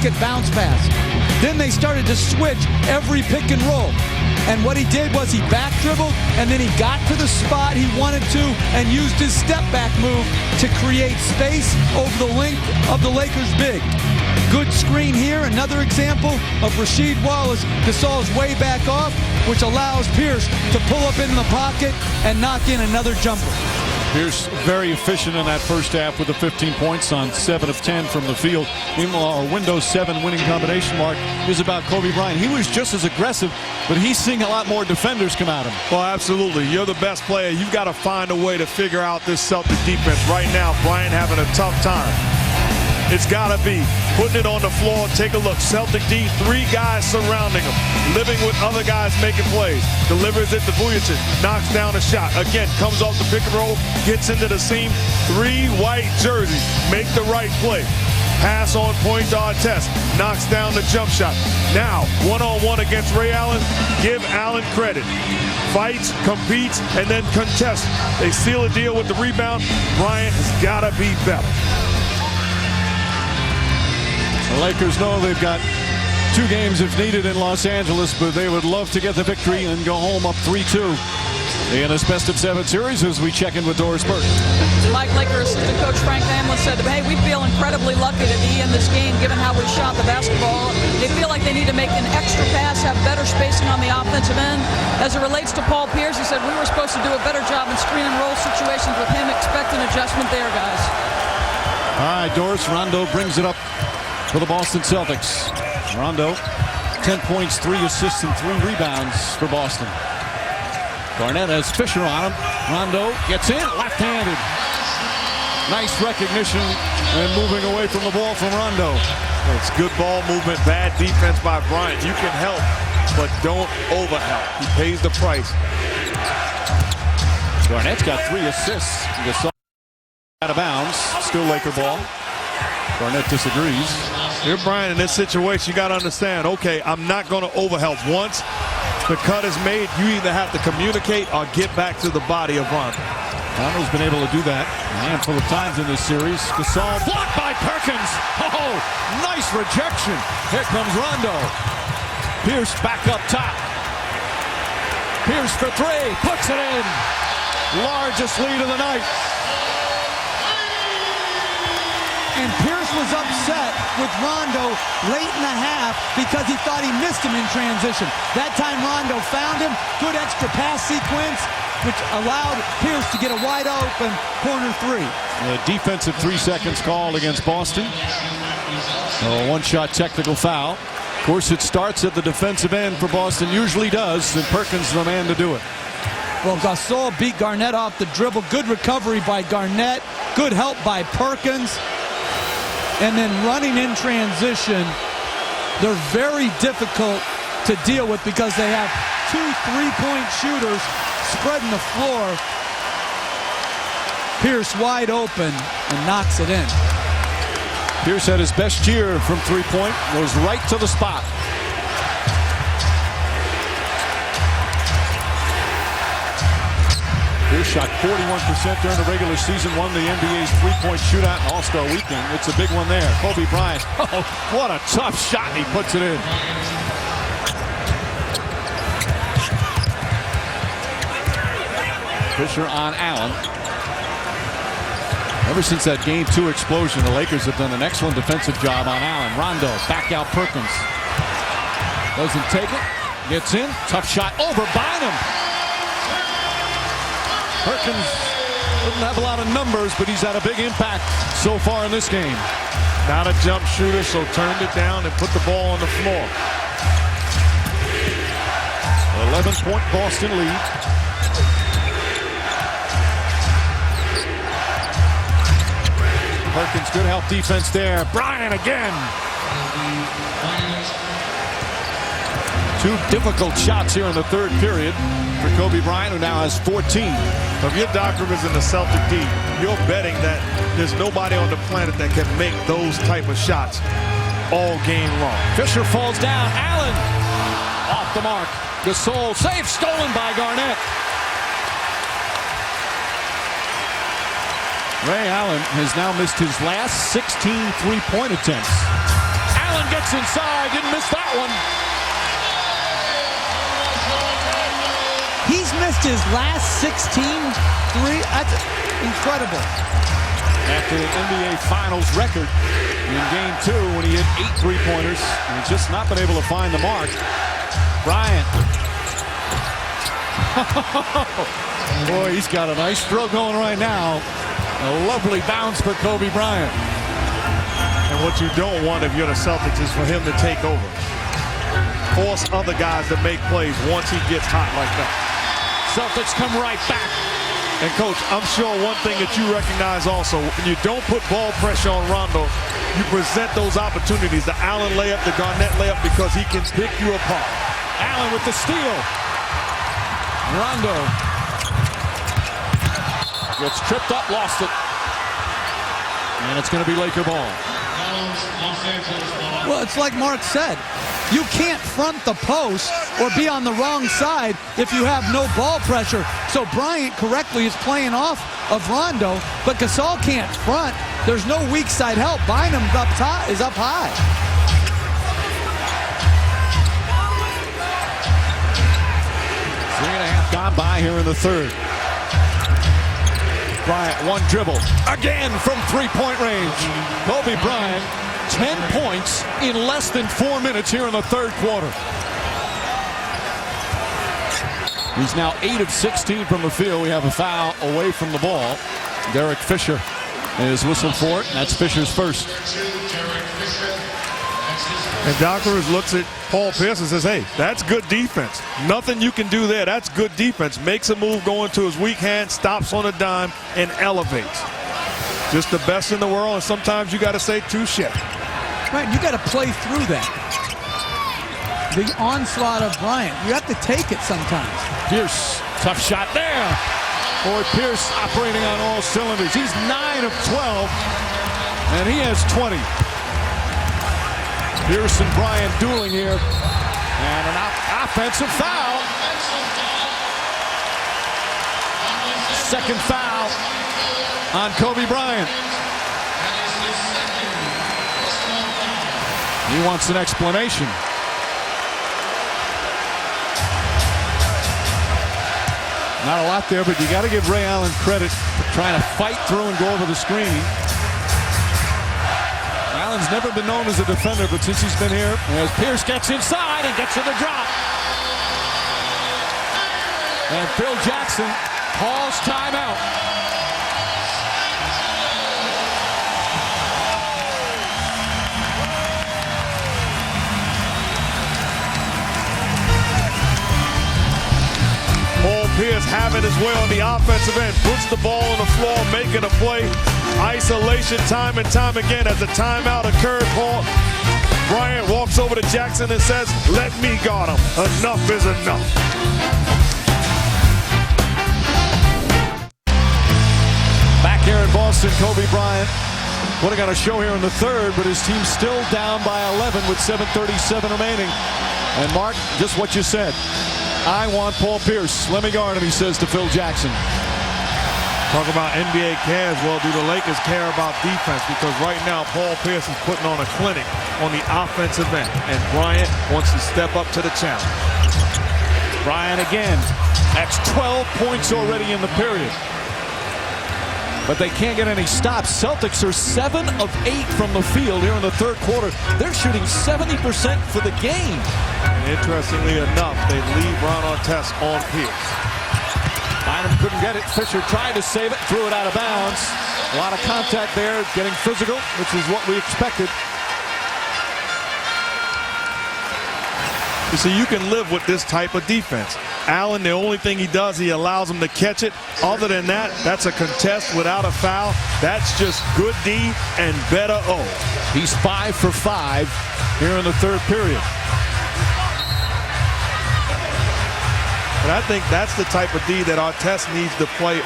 pocket bounce pass. Then they started to switch every pick and roll. And what he did was he back dribbled, and then he got to the spot he wanted to and used his step back move to create space over the length of the Lakers big. Good screen here, another example of Rasheed Wallace. Gasol's way back off, which allows Pierce to pull up in the pocket and knock in another jumper. Pierce very efficient in that first half with the 15 points on 7 of 10 from the field. Meanwhile, our Windows 7 winning combination mark is about Kobe Bryant. He was just as aggressive, but he's seeing a lot more defenders come at him. Well, absolutely. You're the best player. You've got to find a way to figure out this Celtic defense. Right now, Bryant having a tough time. It's got to be putting it on the floor. Take a look. Celtic D, 3 guys surrounding him, living with other guys making plays. Delivers it to Vujacic, knocks down a shot. Again, comes off the pick and roll, gets into the seam. 3 white jerseys make the right play. Pass on point to Artest, knocks down the jump shot. Now, one-on-one against Ray Allen. Give Allen credit. Fights, competes, and then contests. They seal a deal with the rebound. Bryant has got to be better. The Lakers know they've got 2 games if needed in Los Angeles, but they would love to get the victory and go home up 3-2 in this best-of-7 series as we check in with Doris Burke. Mike Lakers assistant coach Frank Hamlin said, hey, we feel incredibly lucky to be in this game given how we shot the basketball. They feel like they need to make an extra pass, have better spacing on the offensive end. As it relates to Paul Pierce, he said we were supposed to do a better job in screen and roll situations with him. Expect an adjustment there, guys. All right, Doris. Rondo brings it up for the Boston Celtics. Rondo, 10 points, 3 assists, and 3 rebounds for Boston. Garnett has Fisher on him. Rondo gets in, left-handed. Nice recognition and moving away from the ball from Rondo. It's good ball movement, bad defense by Bryant. You can help, but don't overhelp. He pays the price. Garnett's got 3 assists. Gasol out of bounds. Still Laker ball. Garnett disagrees. You're Bryant in this situation. You got to understand, okay, I'm not going to overhelp. Once the cut is made, you either have to communicate or get back to the body of Rondo. Rondo's been able to do that a handful of times in this series. Gasol blocked by Perkins. Oh, nice rejection. Here comes Rondo. Pierce back up top. Pierce for 3. Puts it in. Largest lead of the night. And Pierce was upset with Rondo late in the half because he thought he missed him in transition. That time Rondo found him. Good extra pass sequence, which allowed Pierce to get a wide open corner 3. The defensive 3 seconds called against Boston. A 1-shot technical foul. Of course, it starts at the defensive end for Boston. Usually does, and Perkins the man to do it. Well, Gasol beat Garnett off the dribble. Good recovery by Garnett. Good help by Perkins. And then running in transition, they're very difficult to deal with because they have 2 3-point shooters spreading the floor. Pierce wide open and knocks it in. Pierce had his best year from 3-point, goes right to the spot. Pierce shot 41% during the regular season, won the NBA's 3-point shootout and All-Star Weekend. It's a big one there. Kobe Bryant. Oh, what a tough shot, and he puts it in. Fisher on Allen. Ever since that Game 2 explosion, the Lakers have done an excellent defensive job on Allen. Rondo, back out Perkins. Doesn't take it. Gets in. Tough shot over Bynum. Perkins doesn't have a lot of numbers, but he's had a big impact so far in this game. Not a jump shooter, so turned it down and put the ball on the floor. 11-point Boston lead. Perkins, good help defense there. Bryant again. 2 difficult shots here in the 3rd period for Kobe Bryant, who now has 14. If your doctor is in the Celtic D, you're betting that there's nobody on the planet that can make those type of shots all game long. Fisher falls down. Allen off the mark. Gasol save, stolen by Garnett. Ray Allen has now missed his last 16 3-point attempts. Allen gets gets inside, didn't miss that one. He's missed his last 16 three. That's incredible. After the NBA Finals record in Game 2 when he hit 8 3-pointers, and he's just not been able to find the mark. Bryant. Boy, he's got a nice throw going right now. A lovely bounce for Kobe Bryant. And what you don't want if you're the Celtics is for him to take over. Force other guys to make plays once he gets hot like that. Celtics come right back. And, Coach, I'm sure one thing that you recognize also, when you don't put ball pressure on Rondo, you present those opportunities, the Allen layup, the Garnett layup, because he can pick you apart. Allen with the steal. Rondo gets tripped up, lost it. And it's going to be Laker ball. Well, it's like Mark said. You can't front the post or be on the wrong side if you have no ball pressure. So Bryant correctly is playing off of Rondo, but Gasol can't front. There's no weak side help. Bynum up top is up high. Three and a half gone by here in the third. Bryant, one dribble. Again from three-point range. Kobe Bryant, 10 points in less than 4 minutes here in the third quarter. He's now 8 of 16 from the field. We have a foul away from the ball. Derek Fisher is whistled for it, and that's Fisher's first. And Doc Rivers looks at Paul Pierce and says, hey, that's good defense. Nothing you can do there. That's good defense. Makes a move going to his weak hand, stops on a dime, and elevates. Just the best in the world, and sometimes you got to say touche. Right, you got to play through that. The onslaught of Bryant, you have to take it sometimes. Pierce, tough shot there. Boy, Pierce operating on all cylinders. He's 9 of 12, and he has 20. Pierce and Bryant dueling here, and an offensive foul. Second foul on Kobe Bryant. He wants an explanation. Not a lot there, but you got to give Ray Allen credit for trying to fight through and go over the screen. Allen's never been known as a defender, but since he's been here, as Pierce gets inside and gets to the drop. And Phil Jackson calls timeout. Paul Pierce having his way on the offensive end, puts the ball on the floor, making a play. Isolation time and time again. As the timeout occurred, Paul Bryant walks over to Jackson and says, let me guard him. Enough is enough. Back here in Boston, Kobe Bryant putting on a show here in the third, but his team's still down by 11 with 7:37 remaining. And Mark, just what you said. I want Paul Pierce. Let me guard him, he says to Phil Jackson. Talk about NBA cares. Well, do the Lakers care about defense? Because right now, Paul Pierce is putting on a clinic on the offensive end. And Bryant wants to step up to the challenge. Bryant again. That's 12 points already in the period. But they can't get any stops. Celtics are 7 of 8 from the field here in the third quarter. They're shooting 70% for the game. And interestingly enough, they leave Ron Artest on Pierce. Bynum couldn't get it. Fisher tried to save it, threw it out of bounds. A lot of contact there, getting physical, which is what we expected. You see, you can live with this type of defense. Allen, the only thing he does, he allows him to catch it. Other than that, that's a contest without a foul. That's just good D and better O. He's 5 for 5 here in the third period. And I think that's the type of D that Artest needs to play